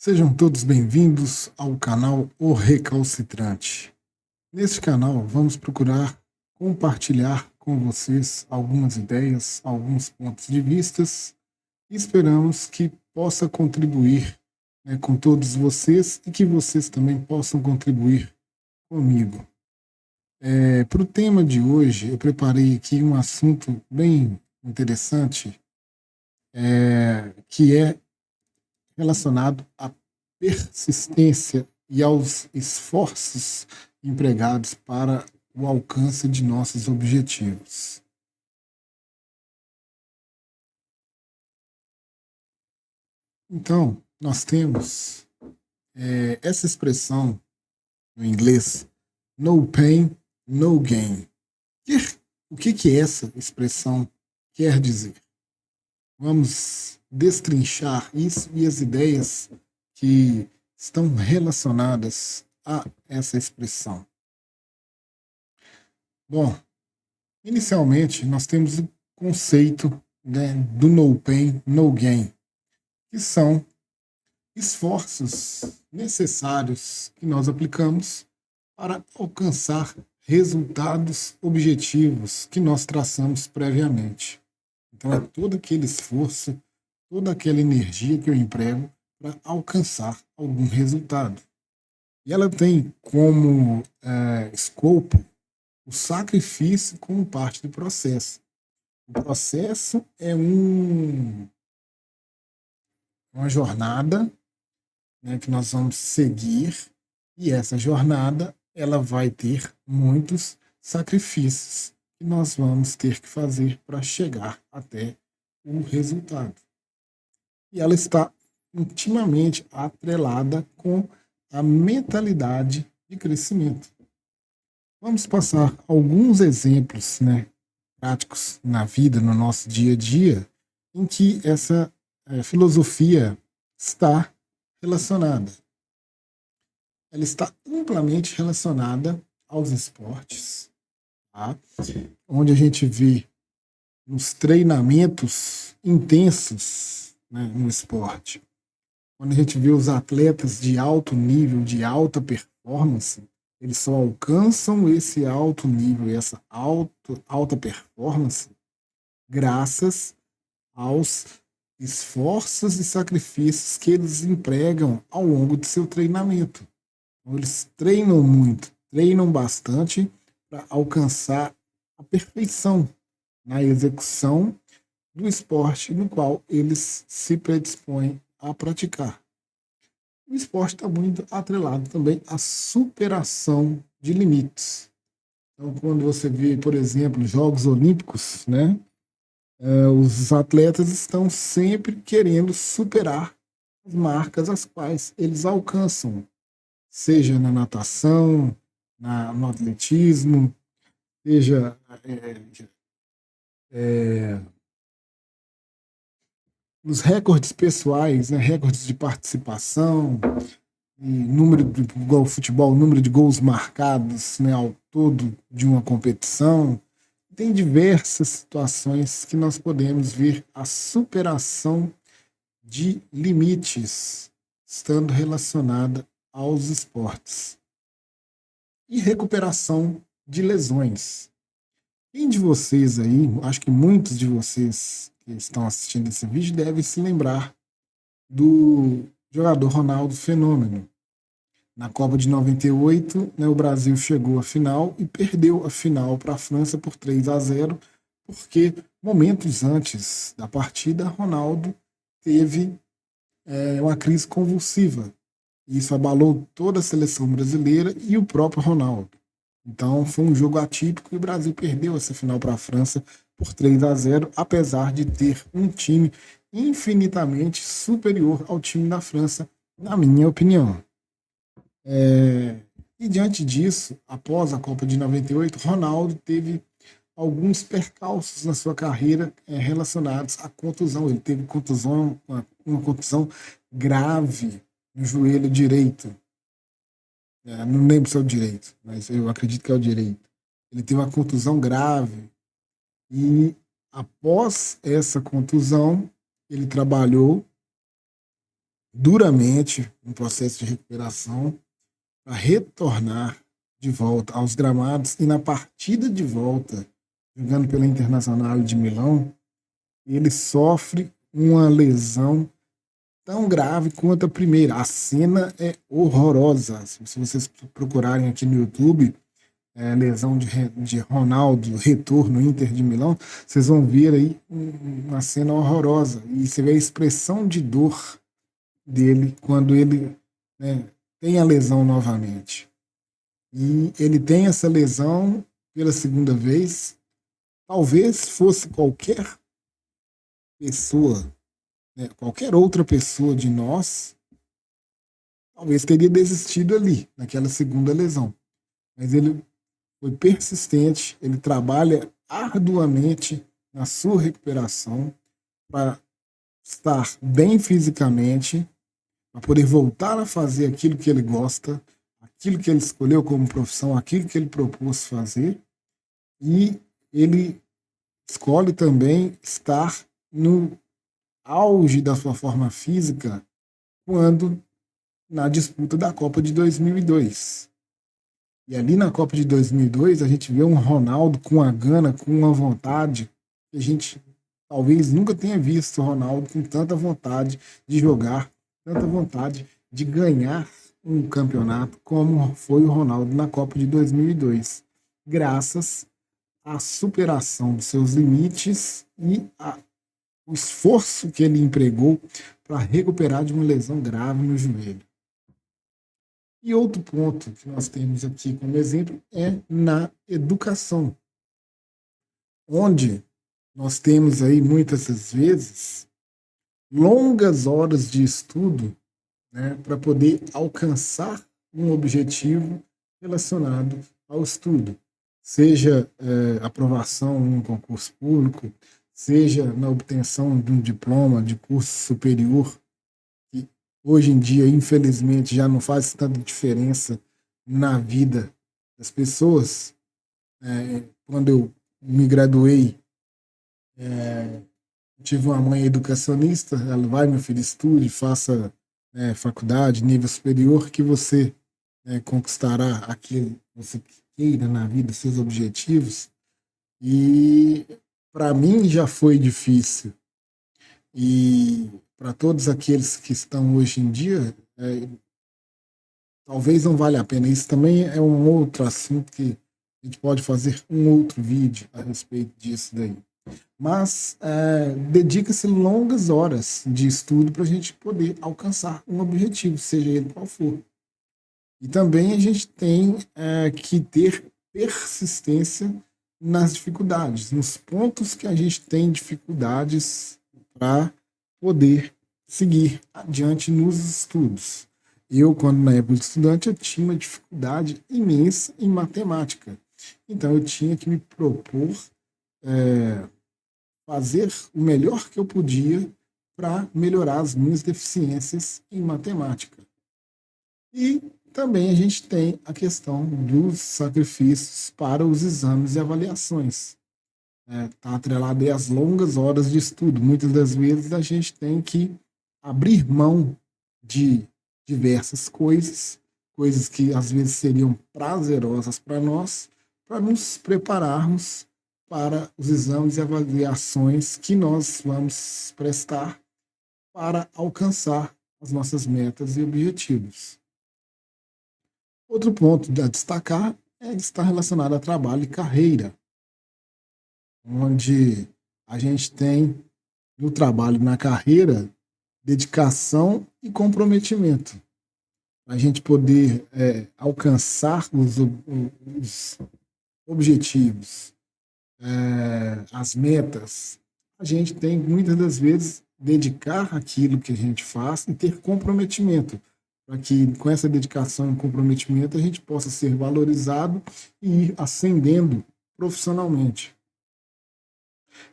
Sejam todos bem-vindos ao canal O Recalcitrante. Neste canal, vamos procurar compartilhar com vocês algumas ideias, alguns pontos de vistas e esperamos que possa contribuir, com todos vocês e que vocês também possam contribuir comigo. Para o tema de hoje, eu preparei aqui um assunto bem interessante, que é relacionado à persistência e aos esforços empregados para o alcance de nossos objetivos. Então, nós temos essa expressão no inglês, no pain, no gain. O que essa expressão quer dizer? Vamos destrinchar isso e as ideias que estão relacionadas a essa expressão. Bom, inicialmente nós temos o conceito, do no pain, no gain, que são esforços necessários que nós aplicamos para alcançar resultados objetivos que nós traçamos previamente. Então é todo aquele esforço, toda aquela energia que eu emprego para alcançar algum resultado. E ela tem como escopo o sacrifício como parte do processo. O processo é uma jornada, que nós vamos seguir, e essa jornada ela vai ter muitos sacrifícios que nós vamos ter que fazer para chegar até o resultado. E ela está intimamente atrelada com a mentalidade de crescimento. Vamos passar alguns exemplos, práticos na vida, no nosso dia a dia, em que essa filosofia está relacionada. Ela está amplamente relacionada aos esportes, tá? Onde a gente vê nos treinamentos intensos, no esporte, quando a gente vê os atletas de alto nível, de alta performance, eles só alcançam esse alto nível, essa alta performance, graças aos esforços e sacrifícios que eles empregam ao longo do seu treinamento. Então, eles treinam muito, treinam bastante para alcançar a perfeição na execução do esporte no qual eles se predispõem a praticar. O esporte está muito atrelado também à superação de limites. Então, quando você vê, por exemplo, Jogos Olímpicos, os atletas estão sempre querendo superar as marcas as quais eles alcançam, seja na natação, no atletismo, seja nos recordes pessoais, recordes de participação, número de igual futebol, número de gols marcados, ao todo de uma competição. Tem diversas situações que nós podemos ver a superação de limites estando relacionada aos esportes. E recuperação de lesões. Quem de vocês aí, acho que muitos de vocês que estão assistindo esse vídeo devem se lembrar do jogador Ronaldo Fenômeno. Na Copa de 98, o Brasil chegou à final e perdeu a final para a França por 3-0, porque momentos antes da partida, Ronaldo teve uma crise convulsiva. Isso abalou toda a seleção brasileira e o próprio Ronaldo. Então foi um jogo atípico e o Brasil perdeu essa final para a França por 3-0, apesar de ter um time infinitamente superior ao time da França, na minha opinião. E diante disso, após a Copa de 98, Ronaldo teve alguns percalços na sua carreira relacionados à contusão. Ele teve uma contusão grave no joelho direito. Não lembro se é o direito, mas eu acredito que é o direito. Ele teve uma contusão grave e após essa contusão, ele trabalhou duramente no processo de recuperação para retornar de volta aos gramados e na partida de volta, jogando pela Internacional de Milão, ele sofre uma lesão tão grave quanto a primeira. A cena é horrorosa. Se vocês procurarem aqui no YouTube, lesão de Ronaldo, retorno Inter de Milão, vocês vão ver aí uma cena horrorosa. E você vê a expressão de dor dele quando ele, né, tem a lesão novamente. E ele tem essa lesão pela segunda vez. Talvez fosse qualquer pessoa, né, qualquer outra pessoa de nós, talvez teria desistido ali, naquela segunda lesão. Mas ele foi persistente, ele trabalha arduamente na sua recuperação para estar bem fisicamente, para poder voltar a fazer aquilo que ele gosta, aquilo que ele escolheu como profissão, aquilo que ele propôs fazer, e ele escolhe também estar no auge da sua forma física quando na disputa da Copa de 2002. E ali na Copa de 2002 a gente vê um Ronaldo com a gana, com uma vontade que a gente talvez nunca tenha visto o Ronaldo com tanta vontade de jogar, tanta vontade de ganhar um campeonato como foi o Ronaldo na Copa de 2002, graças à superação dos seus limites e o esforço que ele empregou para recuperar de uma lesão grave no joelho. E outro ponto que nós temos aqui como exemplo é na educação, onde nós temos aí muitas das vezes longas horas de estudo, né, para poder alcançar um objetivo relacionado ao estudo, seja aprovação em um concurso público, seja na obtenção de um diploma de curso superior, que hoje em dia, infelizmente, já não faz tanta diferença na vida das pessoas. Quando eu me graduei, tive uma mãe educacionista, ela vai, meu filho, estude, faça faculdade, nível superior, que você conquistará aquilo que você queira na vida, seus objetivos. E para mim já foi difícil. E para todos aqueles que estão hoje em dia, talvez não valha a pena. Isso também é um outro assunto que a gente pode fazer um outro vídeo a respeito disso daí. Mas dedica-se longas horas de estudo para a gente poder alcançar um objetivo, seja ele qual for. E também a gente tem que ter persistência nas dificuldades, nos pontos que a gente tem dificuldades para poder seguir adiante nos estudos. Eu, quando na época de estudante, eu tinha uma dificuldade imensa em matemática. Então, eu tinha que me propor fazer o melhor que eu podia para melhorar as minhas deficiências em matemática. E também a gente tem a questão dos sacrifícios para os exames e avaliações. Está atrelado aí às longas horas de estudo. Muitas das vezes a gente tem que abrir mão de diversas coisas, coisas que às vezes seriam prazerosas para nós, para nos prepararmos para os exames e avaliações que nós vamos prestar para alcançar as nossas metas e objetivos. Outro ponto a destacar está relacionado a trabalho e carreira, onde a gente tem no trabalho e na carreira dedicação e comprometimento. Para a gente poder alcançar os objetivos, as metas, a gente tem muitas das vezes dedicar aquilo que a gente faz e ter comprometimento, para que com essa dedicação e comprometimento a gente possa ser valorizado e ir ascendendo profissionalmente.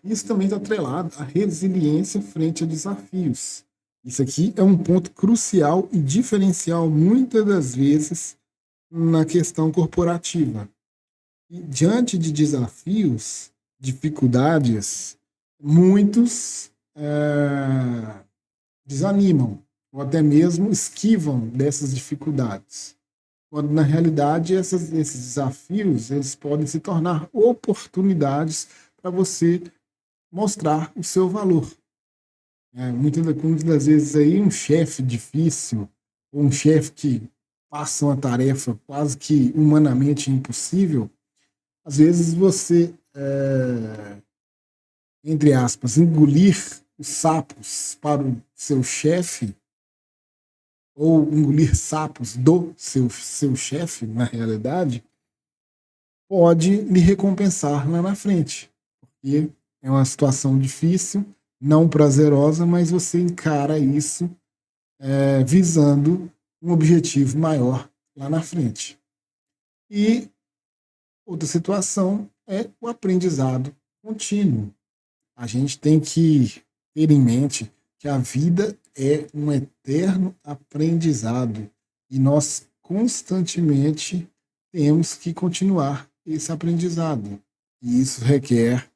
Isso também está atrelado à resiliência frente a desafios. Isso aqui é um ponto crucial e diferencial muitas das vezes na questão corporativa. E diante de desafios, dificuldades, muitos desanimam, ou até mesmo esquivam dessas dificuldades. Quando, na realidade, esses desafios eles podem se tornar oportunidades para você mostrar o seu valor. Muitas das vezes aí um chefe difícil, ou um chefe que passa uma tarefa quase que humanamente impossível, às vezes você, entre aspas, engolir os sapos para o seu chefe, ou engolir sapos do seu chefe, na realidade, pode lhe recompensar lá na frente. Porque é uma situação difícil, não prazerosa, mas você encara isso visando um objetivo maior lá na frente. E outra situação é o aprendizado contínuo. A gente tem que ter em mente que a vida é um eterno aprendizado e nós constantemente temos que continuar esse aprendizado. E isso requer,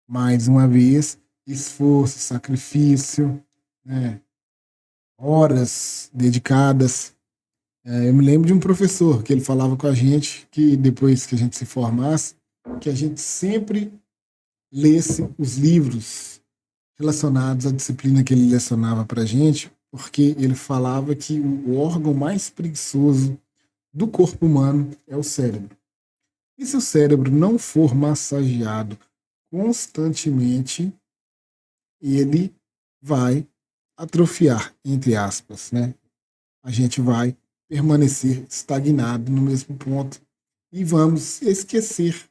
mais uma vez, esforço, sacrifício, né? Horas dedicadas. Eu me lembro de um professor que ele falava com a gente que depois que a gente se formasse, que a gente sempre lesse os livros relacionados à disciplina que ele lecionava para a gente, porque ele falava que o órgão mais preguiçoso do corpo humano é o cérebro. E se o cérebro não for massageado constantemente, ele vai atrofiar, entre aspas, né? A gente vai permanecer estagnado no mesmo ponto e vamos esquecer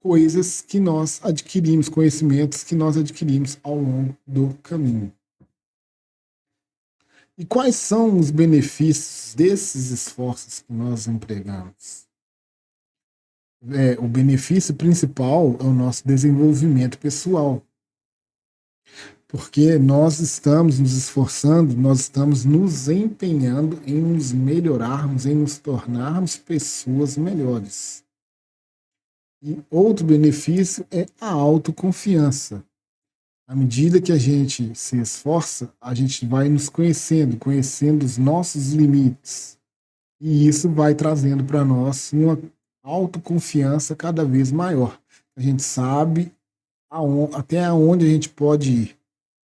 coisas que nós adquirimos, conhecimentos que nós adquirimos ao longo do caminho. E quais são os benefícios desses esforços que nós empregamos? O benefício principal é o nosso desenvolvimento pessoal. Porque nós estamos nos esforçando, nós estamos nos empenhando em nos melhorarmos, em nos tornarmos pessoas melhores. E outro benefício é a autoconfiança. À medida que a gente se esforça, a gente vai nos conhecendo, conhecendo os nossos limites. E isso vai trazendo para nós uma autoconfiança cada vez maior. A gente sabe até onde a gente pode ir.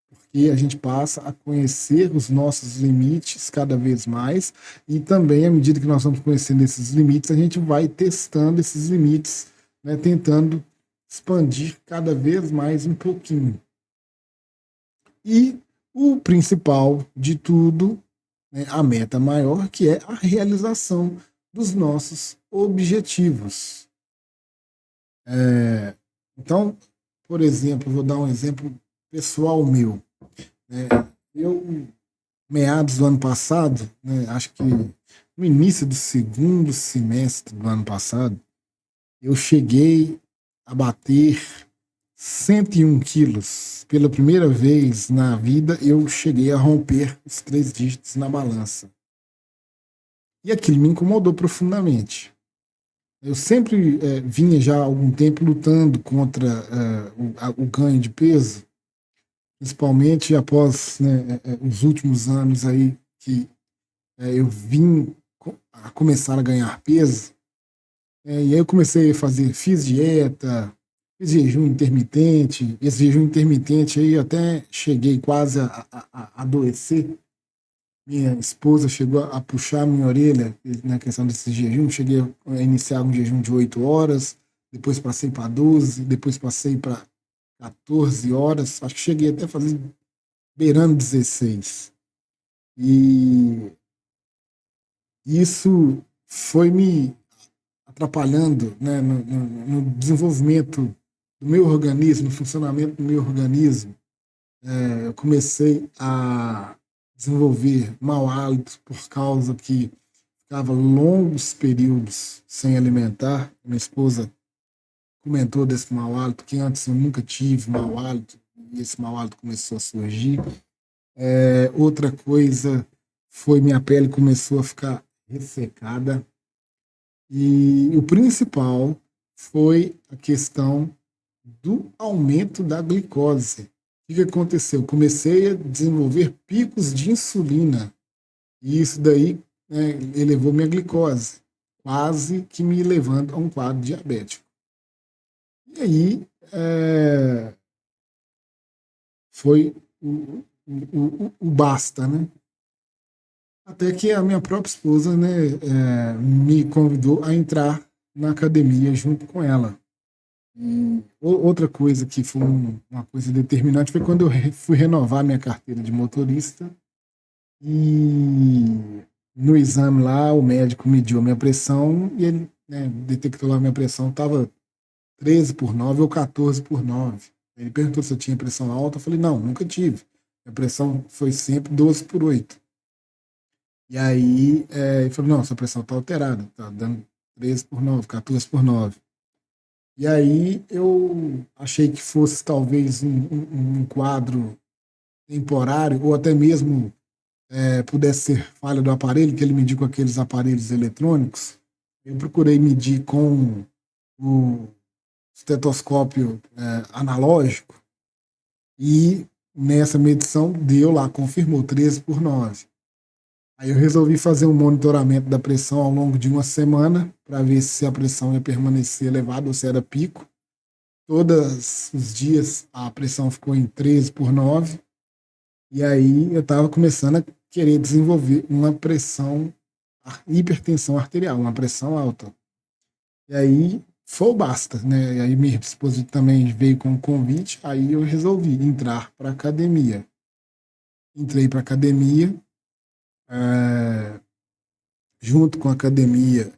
Porque a gente passa a conhecer os nossos limites cada vez mais. E também, à medida que nós vamos conhecendo esses limites, a gente vai testando esses limites, né, tentando expandir cada vez mais um pouquinho. E o principal de tudo, né, a meta maior, que é a realização dos nossos objetivos. Então, por exemplo, vou dar um exemplo pessoal meu. Eu, meados do ano passado, né, acho que no início do segundo semestre do ano passado, eu cheguei a bater 101 quilos. Pela primeira vez na vida, eu cheguei a romper os 3 dígitos na balança. E aquilo me incomodou profundamente. Eu sempre vinha já há algum tempo lutando contra o ganho de peso, principalmente após, né, os últimos anos aí que eu vim a começar a ganhar peso. E aí eu comecei a fiz dieta, fiz jejum intermitente. Esse jejum intermitente aí até cheguei quase a adoecer. Minha esposa chegou a puxar minha orelha na questão desse jejum. Cheguei a iniciar um jejum de 8 horas, depois passei para 12, depois passei para 14 horas. Acho que cheguei até a fazer beirando 16. E isso foi me atrapalhando, né, no desenvolvimento do meu organismo, no funcionamento do meu organismo. Eu comecei a desenvolver mau hálito por causa que ficava longos períodos sem alimentar. Minha esposa comentou desse mau hálito, que antes eu nunca tive mau hálito, e esse mau hálito começou a surgir. Outra coisa foi minha pele começou a ficar ressecada. E o principal foi a questão do aumento da glicose. O que aconteceu? Comecei a desenvolver picos de insulina E isso daí, né, elevou minha glicose, quase que me levando a um quadro diabético. E aí foi o basta, né? Até que a minha própria esposa, né, me convidou a entrar na academia junto com ela. Outra coisa que foi uma coisa determinante foi quando eu fui renovar minha carteira de motorista e no exame lá o médico mediu a minha pressão e ele, né, detectou lá a minha pressão estava 13/9 ou 14/9. Ele perguntou se eu tinha pressão alta, eu falei, não, nunca tive. A pressão foi sempre 12/8. E aí ele falou, não, sua pressão está alterada, está dando 13/9, 14/9. E aí eu achei que fosse talvez um quadro temporário, ou até mesmo pudesse ser falha do aparelho, que ele mediu com aqueles aparelhos eletrônicos. Eu procurei medir com o estetoscópio analógico e nessa medição deu lá, confirmou 13/9. Aí eu resolvi fazer um monitoramento da pressão ao longo de uma semana para ver se a pressão ia permanecer elevada ou se era pico. Todos os dias a pressão ficou em 13/9. E aí eu estava começando a querer desenvolver uma pressão, hipertensão arterial, uma pressão alta. E aí foi o basta, né? E aí minha esposa também veio com um convite, aí eu resolvi entrar para academia. Entrei para academia, é, junto com a academia,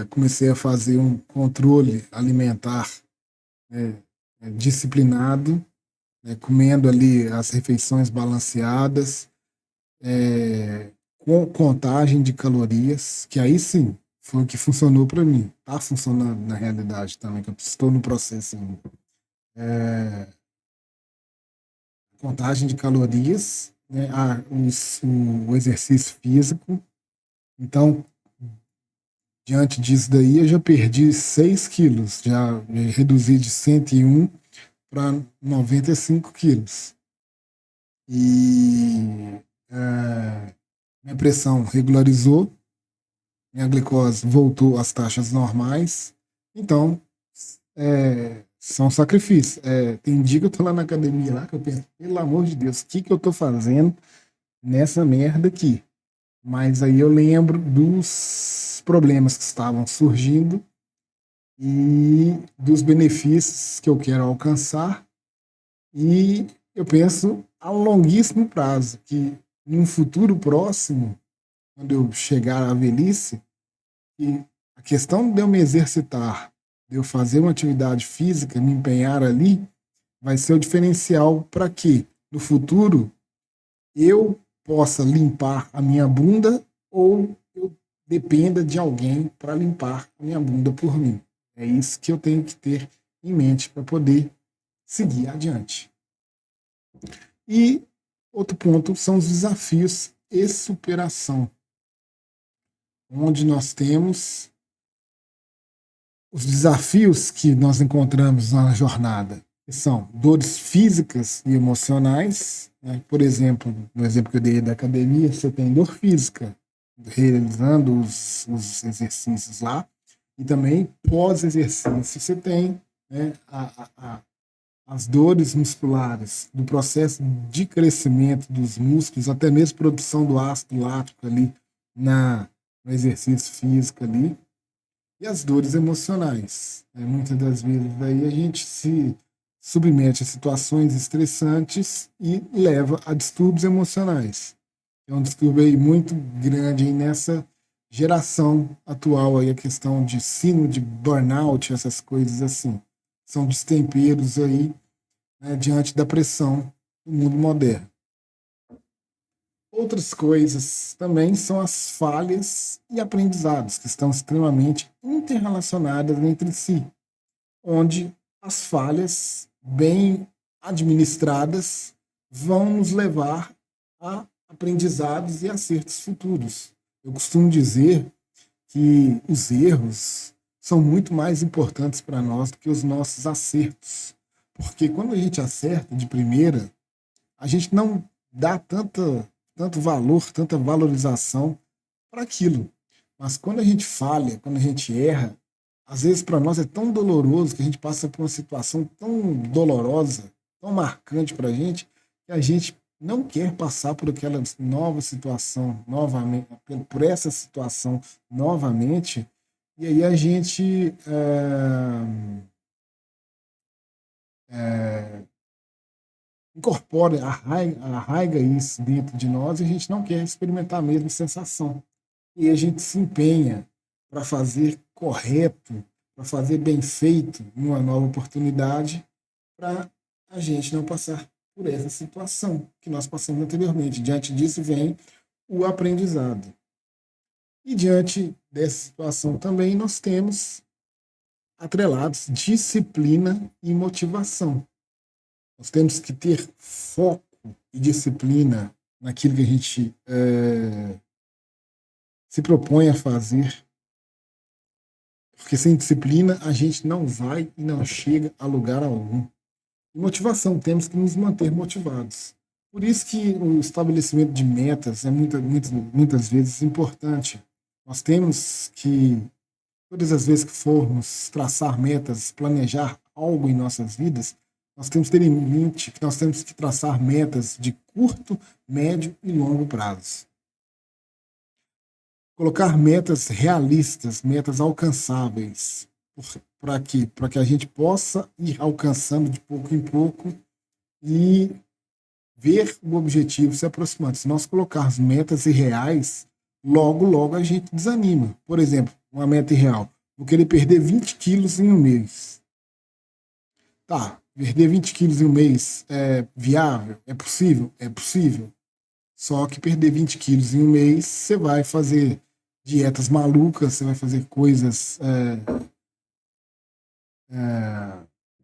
comecei a fazer um controle alimentar disciplinado, né, comendo ali as refeições balanceadas, com contagem de calorias, que aí sim foi o que funcionou para mim. Está funcionando na realidade também, que eu estou no processo ainda. Contagem de calorias, né, o exercício físico. Então, diante disso daí, eu já perdi 6 quilos, já reduzi de 101 para 95 quilos. E minha pressão regularizou, minha glicose voltou às taxas normais. Então, são sacrifícios. Tem dia que eu tô lá na academia, lá, que eu penso, pelo amor de Deus, o que eu tô fazendo nessa merda aqui? Mas aí eu lembro dos problemas que estavam surgindo e dos benefícios que eu quero alcançar. E eu penso a longuíssimo prazo, que em um futuro próximo, quando eu chegar à velhice, que a questão de eu me exercitar, de eu fazer uma atividade física, me empenhar ali, vai ser o diferencial para que, no futuro, eu possa limpar a minha bunda ou eu dependa de alguém para limpar a minha bunda por mim. É isso que eu tenho que ter em mente para poder seguir adiante. E outro ponto são os desafios e superação, onde nós temos os desafios que nós encontramos na jornada, que são dores físicas e emocionais. Né? Por exemplo, no exemplo que eu dei da academia, você tem dor física, realizando os exercícios lá, e também pós-exercício você tem, né, as dores musculares, do processo de crescimento dos músculos, até mesmo produção do ácido lático ali no exercício físico ali, e as dores emocionais. Muitas das vezes aí a gente se submete a situações estressantes e leva a distúrbios emocionais. É um distúrbio aí muito grande aí nessa geração atual aí, a questão de síndrome de burnout, essas coisas assim. São destemperos aí, né, diante da pressão do mundo moderno. Outras coisas também são as falhas e aprendizados, que estão extremamente interrelacionadas entre si, onde as falhas bem administradas vão nos levar a aprendizados e acertos futuros. Eu costumo dizer que os erros são muito mais importantes para nós do que os nossos acertos, porque quando a gente acerta de primeira, a gente não dá tanta tanto valor, tanta valorização para aquilo. Mas quando a gente falha, quando a gente erra, às vezes para nós é tão doloroso que a gente passa por uma situação tão dolorosa, tão marcante para a gente, que a gente não quer passar por aquela nova situação novamente, por essa situação novamente, e aí a gente incorpora, arraiga isso dentro de nós e a gente não quer experimentar a mesma sensação. E a gente se empenha para fazer correto, para fazer bem feito em uma nova oportunidade, para a gente não passar por essa situação que nós passamos anteriormente. Diante disso vem o aprendizado. E diante dessa situação também nós temos atrelados disciplina e motivação. Nós temos que ter foco e disciplina naquilo que a gente se propõe a fazer, porque sem disciplina a gente não vai e não chega a lugar algum. E motivação, temos que nos manter motivados. Por isso que o estabelecimento de metas é muitas vezes importante. Nós temos que, todas as vezes que formos traçar metas, planejar algo em nossas vidas, nós temos que ter em mente que nós temos que traçar metas de curto, médio e longo prazo. Colocar metas realistas, metas alcançáveis, para que a gente possa ir alcançando de pouco em pouco e ver o objetivo se aproximando. Se nós colocarmos metas irreais, logo a gente desanima. Por exemplo, uma meta irreal. Vou querer perder 20 quilos em um mês. Tá, perder 20 quilos em um mês é viável? É possível? É possível. Só que perder 20 quilos em um mês, você vai fazer dietas malucas, você vai fazer coisas,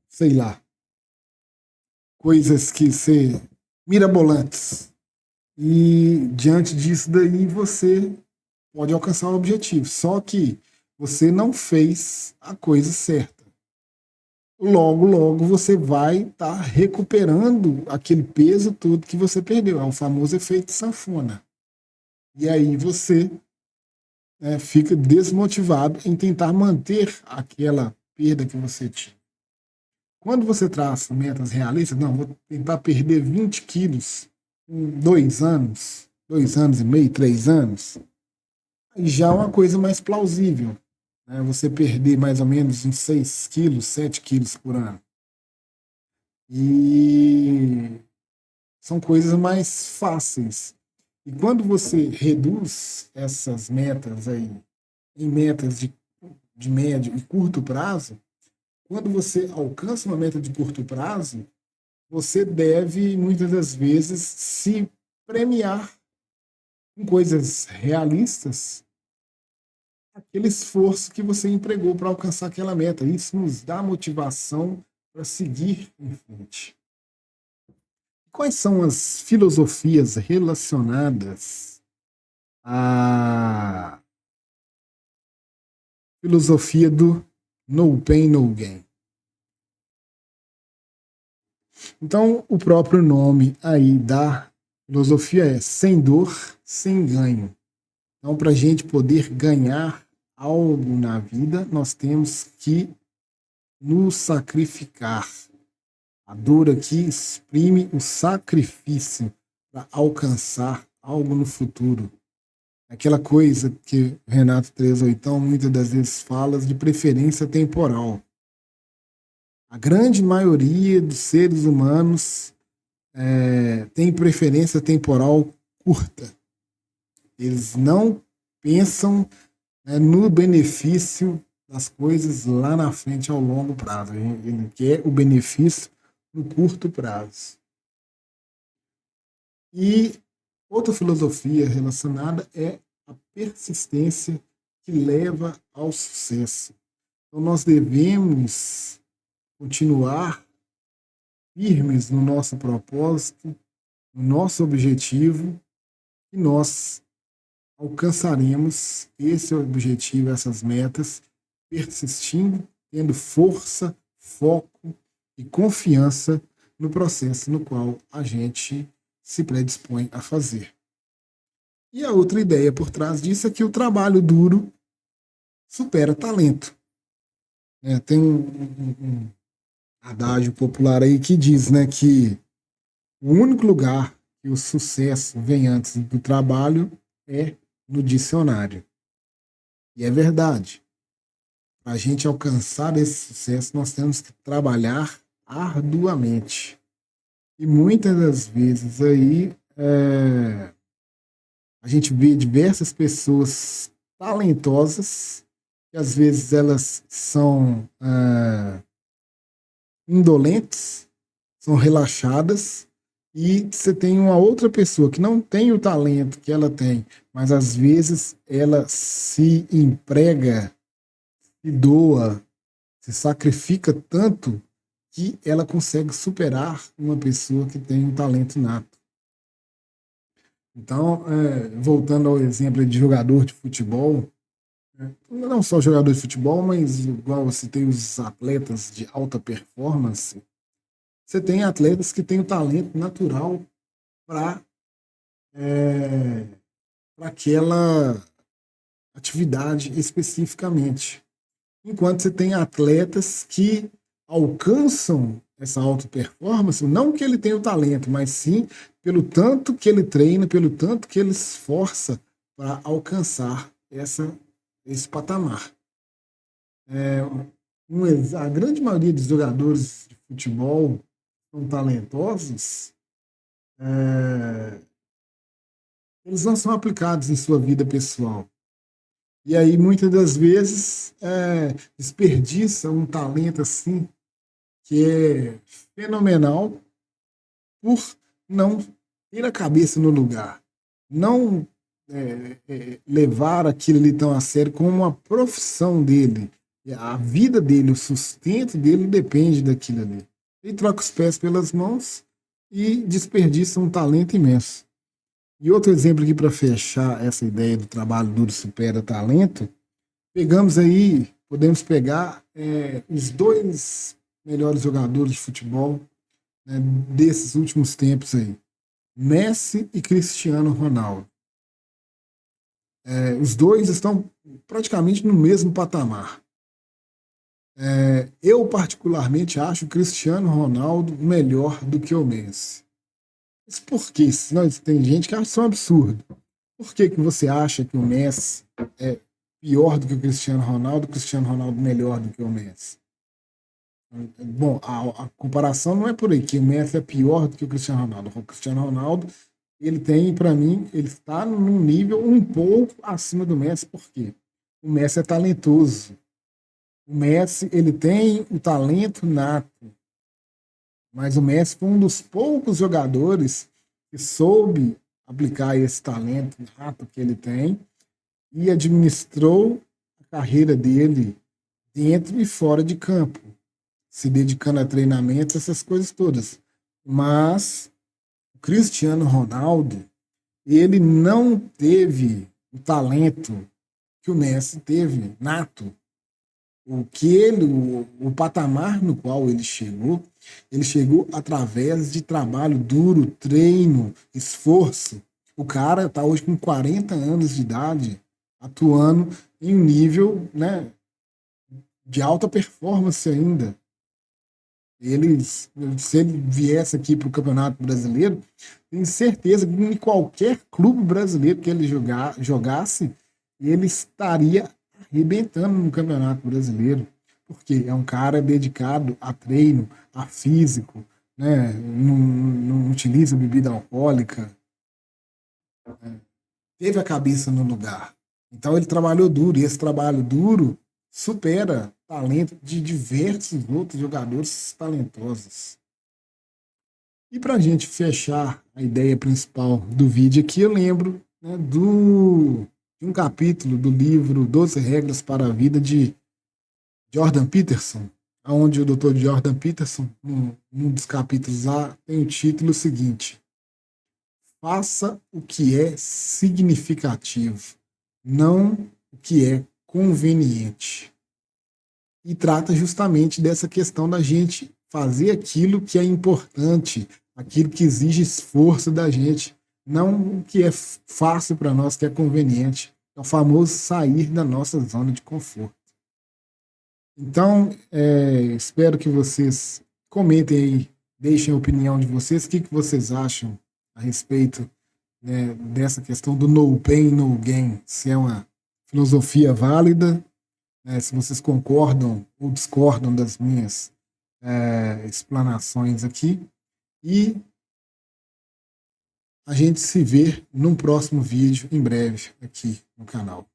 sei lá, coisas que você mirabolantes. E diante disso daí você pode alcançar o objetivo. Só que você não fez a coisa certa. Logo você vai estar recuperando aquele peso todo que você perdeu. É o famoso efeito sanfona. E aí você fica desmotivado em tentar manter aquela perda que você tinha. Quando você traça metas realistas, não, vou tentar perder 20 quilos em 2 anos, 2 anos e meio, 3 anos, aí já é uma coisa mais plausível. Né? Você perder mais ou menos uns 6 quilos, 7 quilos por ano. E são coisas mais fáceis. E quando você reduz essas metas aí em metas de médio e curto prazo, quando você alcança uma meta de curto prazo, você deve, muitas das vezes, se premiar com coisas realistas, aquele esforço que você empregou para alcançar aquela meta. Isso nos dá motivação para seguir em frente. Quais são as filosofias relacionadas à filosofia do no pain, no gain? Então, o próprio nome aí da filosofia é sem dor, sem ganho. Então, para a gente poder ganhar algo na vida, nós temos que nos sacrificar. A dor aqui exprime o sacrifício para alcançar algo no futuro. Aquela coisa que Renato 38 muitas das vezes fala de preferência temporal. A grande maioria dos seres humanos tem preferência temporal curta. Eles não pensam no benefício das coisas lá na frente ao longo prazo. Ele quer o benefício no curto prazo. E outra filosofia relacionada é a persistência que leva ao sucesso. Então nós devemos continuar firmes no nosso propósito, no nosso objetivo, e nós alcançaremos esse objetivo, essas metas, persistindo, tendo força, foco e confiança no processo no qual a gente se predispõe a fazer. E a outra ideia por trás disso é que o trabalho duro supera talento. Tem um adágio popular aí que diz, né, que o único lugar que o sucesso vem antes do trabalho é no dicionário. E é verdade. Para a gente alcançar esse sucesso, nós temos que trabalhar arduamente. E muitas das vezes aí a gente vê diversas pessoas talentosas, que às vezes elas são indolentes, são relaxadas, e você tem uma outra pessoa que não tem o talento que ela tem, mas às vezes ela se emprega, se doa, se sacrifica tanto que ela consegue superar uma pessoa que tem um talento nato. Então, voltando ao exemplo de jogador de futebol, não só jogador de futebol, mas igual você tem os atletas de alta performance, você tem atletas que têm o talento natural para aquela atividade especificamente. Enquanto você tem atletas que alcançam essa alta performance, não que ele tenha o talento, mas sim pelo tanto que ele treina, pelo tanto que ele esforça para alcançar esse patamar. A grande maioria dos jogadores de futebol são talentosos, eles não são aplicados em sua vida pessoal. E aí, muitas das vezes, desperdiça um talento assim, que é fenomenal, por não ter a cabeça no lugar. Não levar aquilo ali tão a sério como uma profissão dele. A vida dele, o sustento dele depende daquilo ali. Ele troca os pés pelas mãos e desperdiça um talento imenso. E outro exemplo aqui para fechar essa ideia do trabalho duro supera talento, pegamos aí, podemos pegar os dois melhores jogadores de futebol, né, desses últimos tempos aí, Messi e Cristiano Ronaldo. Os dois estão praticamente no mesmo patamar. Eu particularmente acho o Cristiano Ronaldo melhor do que o Messi. Mas por quê? Senão, tem gente que acha isso um absurdo. Por que você acha que o Messi é pior do que o Cristiano Ronaldo melhor do que o Messi? Bom, a comparação não é por aí, que o Messi é pior do que o Cristiano Ronaldo. O Cristiano Ronaldo, ele tem, para mim, ele está num nível um pouco acima do Messi, por quê? O Messi é talentoso. O Messi, ele tem o talento nato, mas o Messi foi um dos poucos jogadores que soube aplicar esse talento nato que ele tem e administrou a carreira dele dentro e fora de campo, se dedicando a treinamento, essas coisas todas. Mas o Cristiano Ronaldo, ele não teve o talento que o Messi teve, nato. O patamar no qual ele chegou através de trabalho duro, treino, esforço. O cara está hoje com 40 anos de idade, atuando em um nível, né, de alta performance ainda. Se ele viesse aqui para o Campeonato Brasileiro, tenho certeza que em qualquer clube brasileiro que ele jogasse, ele estaria arrebentando no Campeonato Brasileiro, porque é um cara dedicado a treino, a físico, né? Não utiliza bebida alcoólica, teve a cabeça no lugar. Então ele trabalhou duro, e esse trabalho duro supera talento de diversos outros jogadores talentosos. E para a gente fechar a ideia principal do vídeo aqui, eu lembro, né, de um capítulo do livro 12 Regras para a Vida, de Jordan Peterson, onde o Dr. Jordan Peterson, num dos capítulos lá, tem o título seguinte: faça o que é significativo, não o que é conveniente. E trata justamente dessa questão da gente fazer aquilo que é importante, aquilo que exige esforço da gente, não o que é fácil para nós, que é conveniente. É o famoso sair da nossa zona de conforto. Então, espero que vocês comentem aí, deixem a opinião de vocês, o que vocês acham a respeito, né, dessa questão do no pain, no gain, se é uma filosofia válida, né, se vocês concordam ou discordam das minhas explanações aqui. E a gente se vê num próximo vídeo em breve aqui no canal.